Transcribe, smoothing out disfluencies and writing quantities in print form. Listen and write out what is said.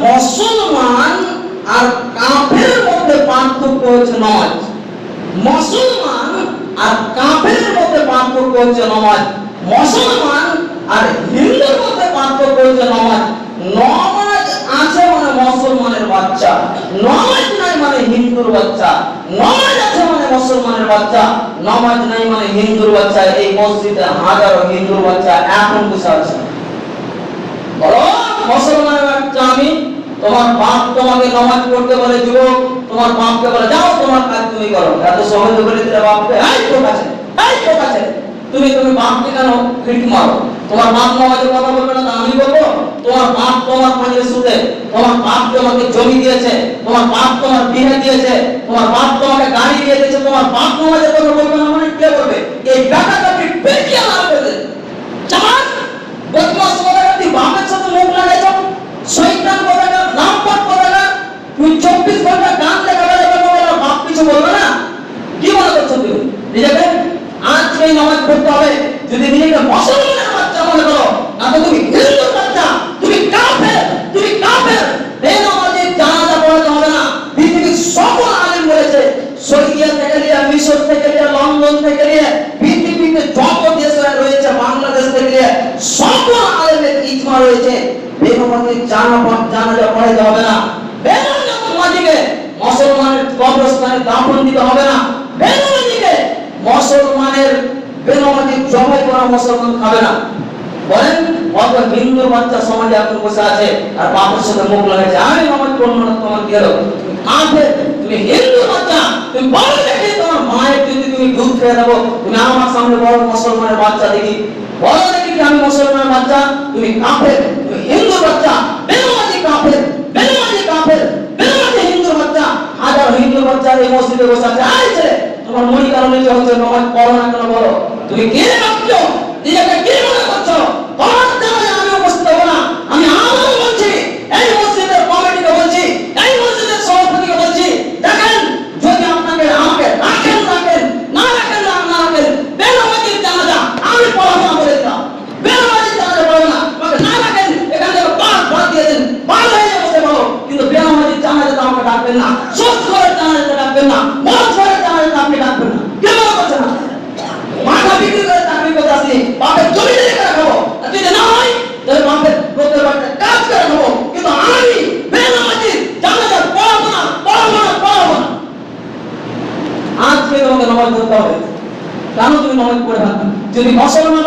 মুসলমান আর কাফেরের মধ্যে পার্থক্য হচ্ছে নামাজ। মুসলমান আর কাফেরের মধ্যে পার্থক্য হচ্ছে নামাজ। মুসলমান আর হিন্দুর মধ্যে পার্থক্য হচ্ছে নামাজ। নামাজ আছে মানে মুসলমানের বাচ্চা, নামাজ নাই মানে হিন্দুর বাচ্চা। নামাজ আছে মানে মুসলমানের বাচ্চা, নামাজ নাই মানে হিন্দুর বাচ্চা। এই মসজিদে হাজারো হিন্দুর বাচ্চা এখন বসে আছে। বলো মুসলমানের বাচ্চা আমি, তোমার বাপ তোমাকে নামাজ পড়তে বলে যুবক, তোমার বাপকে বলে যাও তোমার কাজ তুমি করো, এত সহজে বলে দিলে বাপকে এই ঠিক আছে, এই ঠিক আছে, তুমি বাপকে কেন খিড়কি মারো? তোমার বাপ নামাজের কথা বলবে না, আমি বলবো? তোমার বাপ তোমার পাশে শুতে, তোমার বাপ তোমাকে জমি দিয়েছে, তোমার বাপ তোমার বিয়ে দিয়েছে, তোমার বাপ তোমাকে গাড়ি দিয়ে দিয়েছে, তোমার বাপ নামাজের কথা বলবে না মানে কে বলবে? এই বেটাটাকে পেটিয়ে মারবে। চার বদমাশ কোথাকার, তুই বাপের সাথে মুখ লাগাইছো, শয়তান কোথাকার, লাম্পট কোথাকার, তুই 24 ঘন্টা গান দেখাবে বলে বাপ কিছু বলবে না? কি মনে করছো তুমি নিজেকে? আজকে নামাজ পড়তে হবে যদি নিজেকে মুসলমানের বাচ্চা মনে করো, না তো তুমি হিন্দুর বাচ্চা, তুমি কাফের, তুমি কাফের। বেনামাজি জানাজা পড়াতে হবে না। পৃথিবীর সকল আলেম বলেছে, সৌদিয়া থেকে নিয়ে, মিশর থেকে নিয়ে, লন্ডন থেকে নিয়ে, পৃথিবীতে যত দেশ রয়েছে, বাংলাদেশ থেকে নিয়ে, সকল আলেমের ইজমা রয়েছে বেনামাজি জানাজা পড়াতে হবে না। বেনামাজিকে মুসলমানের কবরস্থানে দাফন দিতে হবে না। বেনামাজিকে মুসলমানের বেনামাজি জবাই করা মুসলমান খাবে না। বলেন অত হিন্দু বাচ্চা সমাজে এখন বসে আছে আর বাপের সাথে মুখ লাগাচ্ছে, আমি নামাজ পড়বো না, তোমার কি হলো? কাফের, তুমি হিন্দু বাচ্চা, তুমি বড় দেখে তোমার মায়ের যদি তুমি দুধ খেয়ে দেবো, তুমি আমার সামনে বড় মুসলমানের বাচ্চা দেখি, বড় দেখি কি আমি মুসলমানের বাচ্চা? তুমি কাফের, তুমি হিন্দু বাচ্চা, বেনামাজি কাফের, বেনামাজি কাফের, বেনামাজি হিন্দু বাচ্চা। হাজার হিন্দু বাচ্চা এই মসজিদে বসে আছে, আইছে তোমার মনি কারণে যে হচ্ছে নামাজ পড়ো না কেন বলো? তুমি কে ভাবছো? নিজেকে কে মনে করছো? তোমার জানাজা আমি উপস্থিত হবো না। আমি আবার বলছি, এই মসজিদের কমিটিকে বলছি, এই মসজিদের সভাপতিকে বলছি, দেখেন যদি আপনাকে আমাকে রাখেন রাখেন, না রাখেন না রাখেন, বেনামাজির জানাজা আমি পড়াবো না বলে দিলাম। বেনামাজির জানাজা পড়াবো না, আমাকে না রাখেন, এখান থেকে বাদ দিয়ে দেন, বার হয়ে বসে বলো, কিন্তু বেনামাজির জানাজাটা আমাকে ডাকবেন না, সুদ করে জানাজাটা ডাকবেন না, মদ করে জানাজাটা আপনি ডাকবেন না। কে মনে করছে না? মাথা বিক্রি করে চাকরি করতে আসি, বাপের জমি দিয়ে খাবো, আর যদি না হয় তাহলে বাপের লোকের বাড়িতে কাজ করে খাবো, কিন্তু আমি বেনামাজির জানাজা পড়াবো না, পড়াবো না, পড়াবো না। আজকে তোমাকে নামাজ পড়তে হবে। কেন তুমি নামাজ পড়ে থাকবে? যদি মুসলমান